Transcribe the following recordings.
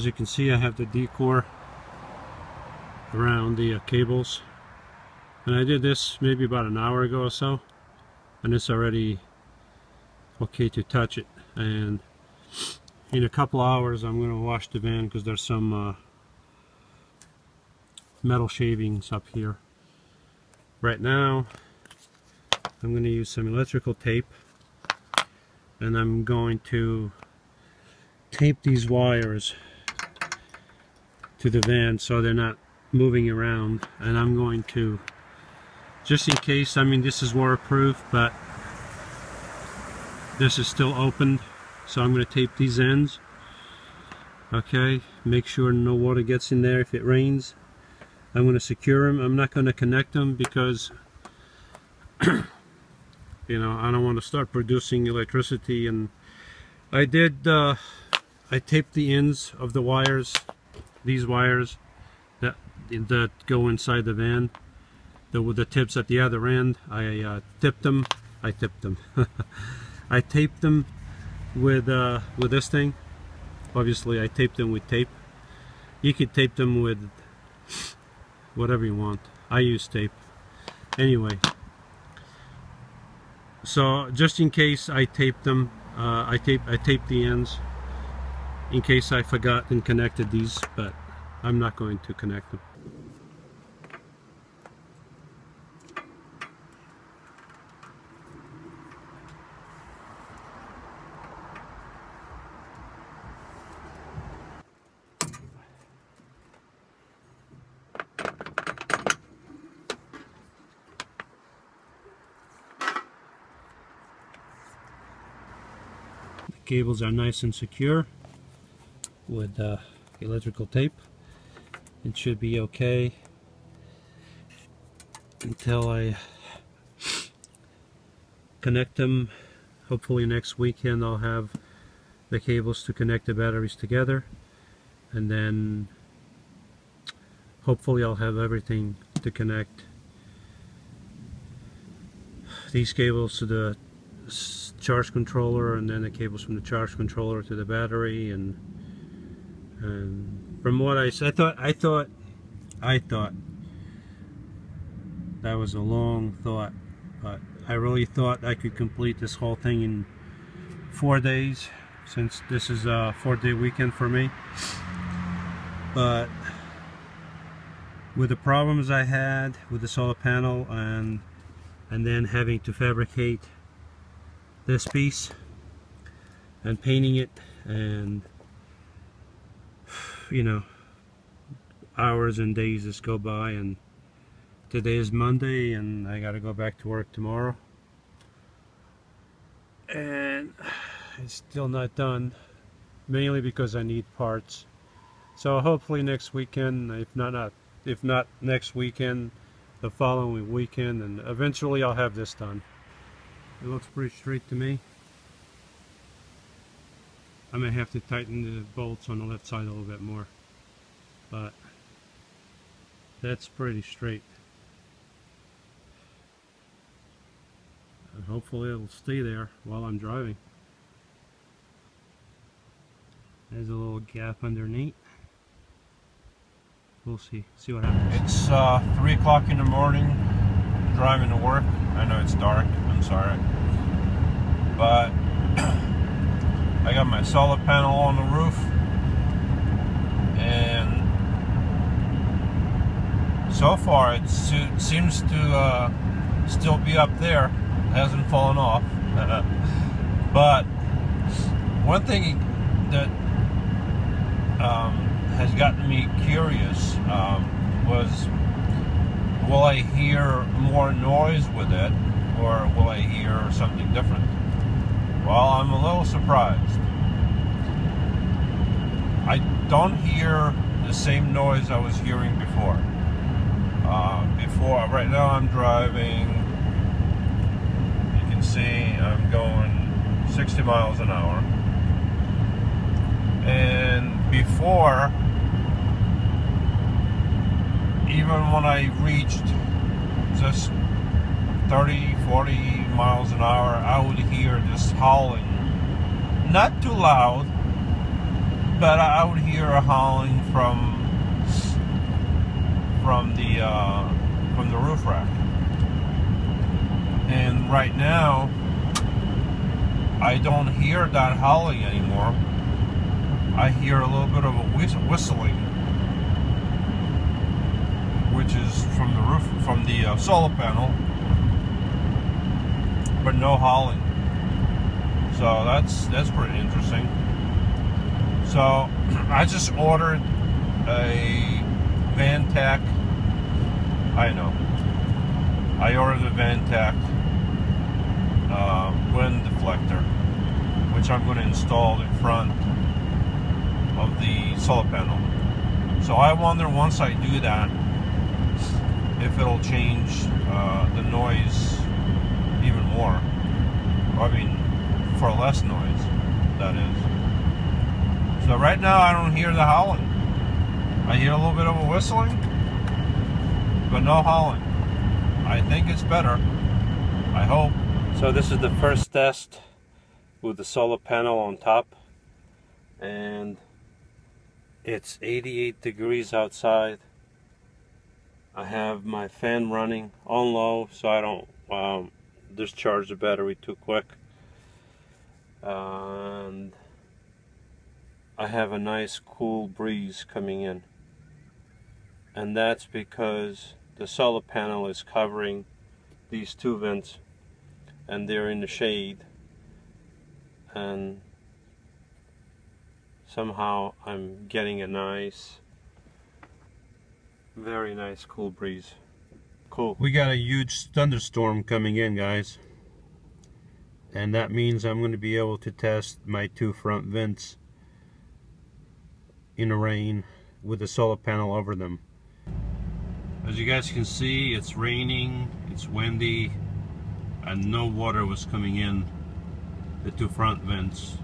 As you can see, I have the decor around the cables, and I did this maybe about an hour ago or so, and it's already okay to touch it. And in a couple hours I'm going to wash the van because there's some metal shavings up here. Right now I'm going to use some electrical tape, and I'm going to tape these wires to the van so they're not moving around. And I'm going to, just in case, I mean this is waterproof but this is still opened, so I'm going to tape these ends. Okay, make sure no water gets in there if it rains. I'm going to secure them. I'm not going to connect them because you know, I don't want to start producing electricity. And I taped the ends of the wires, these wires that go inside the van, with the tips at the other end. I taped them with this thing. Obviously I taped them with tape. You could tape them with whatever you want. I use tape anyway. So just in case I taped them, I taped the ends in case I forgot and connected these, but I'm not going to connect them. Cables are nice and secure with electrical tape. It should be okay until I connect them. Hopefully next weekend I'll have the cables to connect the batteries together, and then hopefully I'll have everything to connect these cables to the charge controller, and then the cables from the charge controller to the battery. And from what I thought that was a long thought, but I really thought I could complete this whole thing in 4 days, since this is a 4-day weekend for me. But with the problems I had with the solar panel and then having to fabricate this piece and painting it, and you know, hours and days just go by, and today is Monday and I gotta go back to work tomorrow, and it's still not done, mainly because I need parts. So hopefully next weekend, if not next weekend, the following weekend, and eventually I'll have this done. It looks pretty straight to me. I may have to tighten the bolts on the left side a little bit more, but that's pretty straight. And hopefully it'll stay there while I'm driving. There's a little gap underneath. We'll see what happens. It's 3 o'clock in the morning, driving to work. I know it's dark, I'm sorry, but I got my solar panel on the roof, and so far it seems to still be up there. It hasn't fallen off. But one thing that has gotten me curious was, will I hear more noise with it, or will I hear something different? Well, I'm a little surprised. I don't hear the same noise I was hearing before. Right now I'm driving, you can see I'm going 60 miles an hour. And before, even when I reached just 30, 40 miles an hour, I would hear this howling. Not too loud, but I would hear a howling from the roof rack. And right now, I don't hear that howling anymore. I hear a little bit of a whistling, which is from the roof, from the solar panel, but no howling. So that's pretty interesting. So I just ordered a Vantech. I know. I ordered a Vantech wind deflector, which I'm going to install in front of the solar panel. So I wonder, once I do that, if it'll change the noise even more. I mean, for less noise, that is. So right now I don't hear the howling. I hear a little bit of a whistling, but no howling. I think it's better. I hope. So this is the first test with the solar panel on top, and it's 88 degrees outside. I have my fan running on low so I don't discharge the battery too quick, and I have a nice cool breeze coming in, and that's because the solar panel is covering these two vents and they're in the shade, and somehow I'm getting a nice, very nice cool breeze. Cool. We got a huge thunderstorm coming in, guys, and that means I'm going to be able to test my two front vents in the rain with the solar panel over them. As you guys can see, it's raining, it's windy, and no water was coming in the two front vents.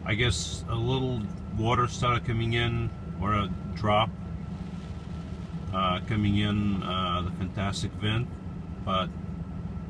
I guess a little water started coming in, or a drop coming in the Fantastic vent, but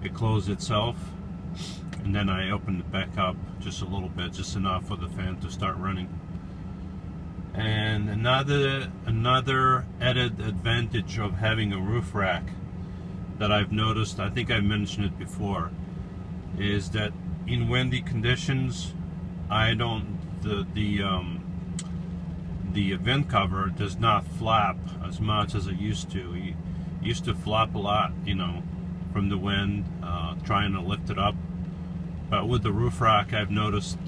it closed itself, and then I opened it back up just a little bit, just enough for the fan to start running. And another added advantage of having a roof rack that I've noticed, I think I mentioned it before, is that in windy conditions, I don't, the vent cover does not flap as much as it used to. It used to flap a lot, you know, from the wind, trying to lift it up. But with the roof rack, I've noticed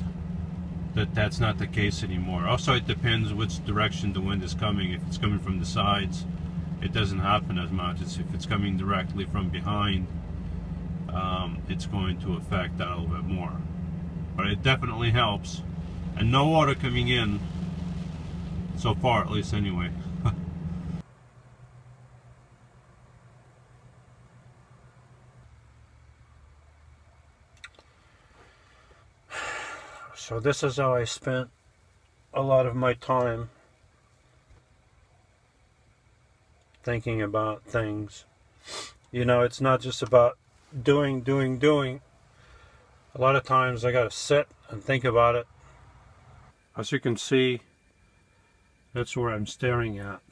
that that's not the case anymore. Also, it depends which direction the wind is coming. If it's coming from the sides, it doesn't happen as much as if it's coming directly from behind. It's going to affect that a little bit more. But it definitely helps. And no water coming in, so far at least anyway. So this is how I spent a lot of my time thinking about things. You know, it's not just about doing. A lot of times I gotta sit and think about it. As you can see, that's where I'm staring at.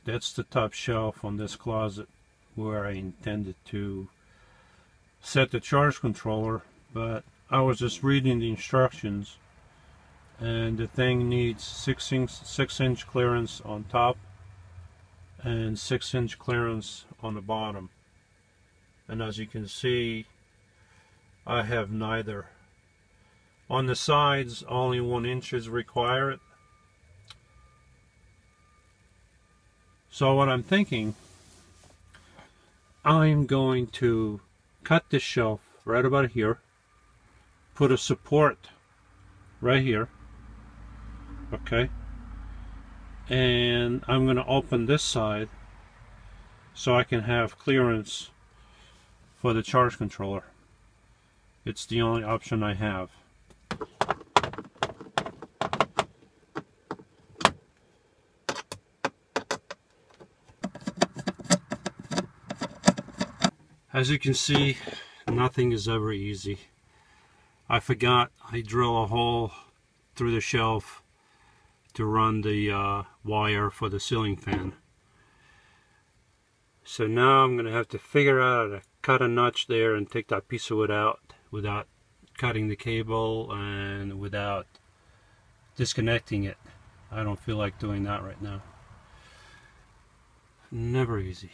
That's the top shelf on this closet where I intended to set the charge controller, but I was just reading the instructions, and the thing needs 6-inch clearance on top and 6-inch clearance on the bottom. And as you can see, I have neither. On the sides, only 1 inch is required. So what I'm thinking, I'm going to cut this shelf right about here, put a support right here, okay, and I'm going to open this side so I can have clearance for the charge controller. It's the only option I have. As you can see, nothing is ever easy. I forgot I drill a hole through the shelf to run the wire for the ceiling fan. So now I'm going to have to figure out how to cut a notch there and take that piece of wood out without cutting the cable and without disconnecting it. I don't feel like doing that right now. Never easy.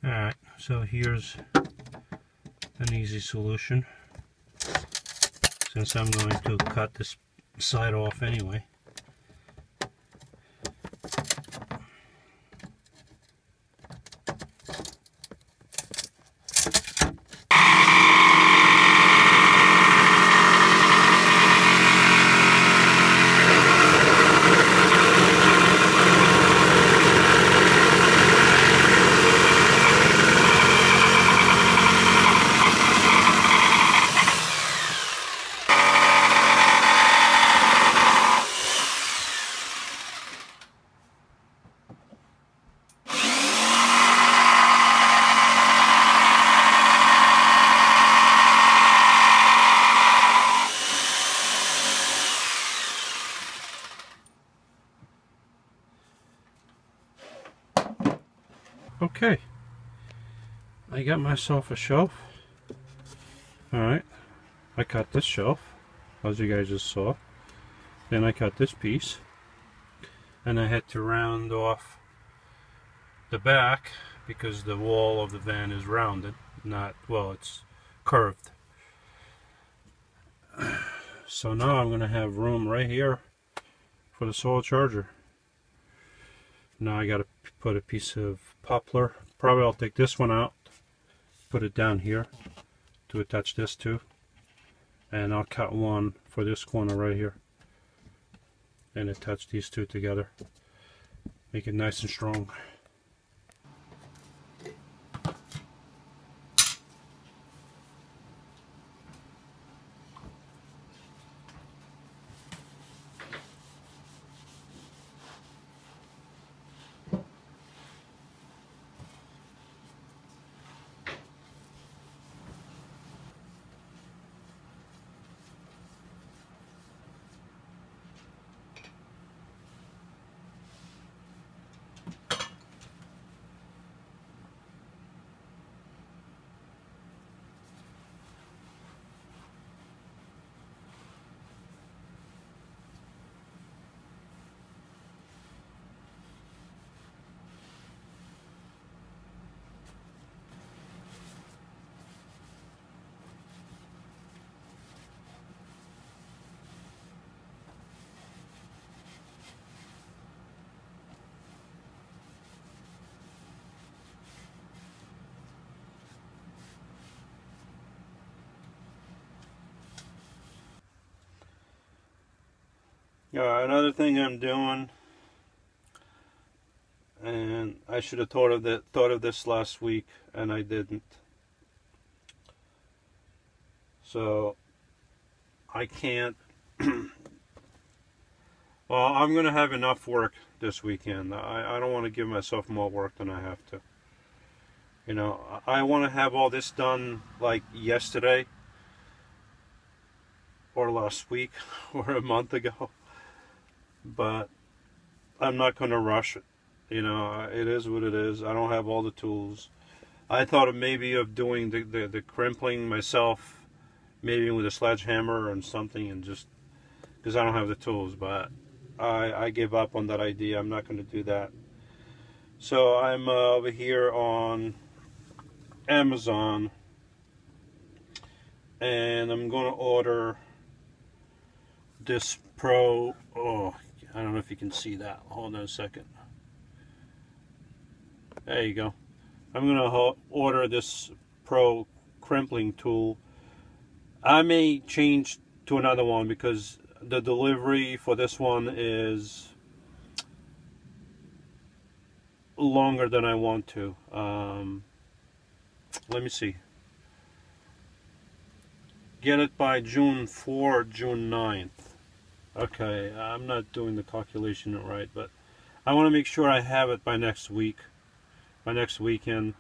Alright, so here's an easy solution. Since I'm going to cut this side off anyway. Okay, I got myself a shelf. Alright, I cut this shelf, as you guys just saw. Then I cut this piece, and I had to round off the back because the wall of the van is rounded, not, well, it's curved. So now I'm going to have room right here for the solar charger. Now I got to put a piece of poplar. Probably I'll take this one out, put it down here to attach this to, and I'll cut one for this corner right here and attach these two together. Make it nice and strong. Another thing I'm doing, and I should have thought of this last week, and I didn't. So I can't. Well, I'm going to have enough work this weekend. I don't want to give myself more work than I have to. You know, I want to have all this done like yesterday, or last week, or a month ago. But I'm not going to rush it. You know, it is what it is. I don't have all the tools. I thought of maybe of doing the crimpling myself, maybe with a sledgehammer and something, and just because I don't have the tools. But I gave up on that idea. I'm not going to do that. So I'm over here on Amazon, and I'm going to order this Pro. Oh, I don't know if you can see that. Hold on a second. There you go. I'm going to order this Pro crimpling tool. I may change to another one because the delivery for this one is longer than I want to. Let me see. Get it by June 4, June 9th. Okay, I'm not doing the calculation right, but I want to make sure I have it by next week, by next weekend.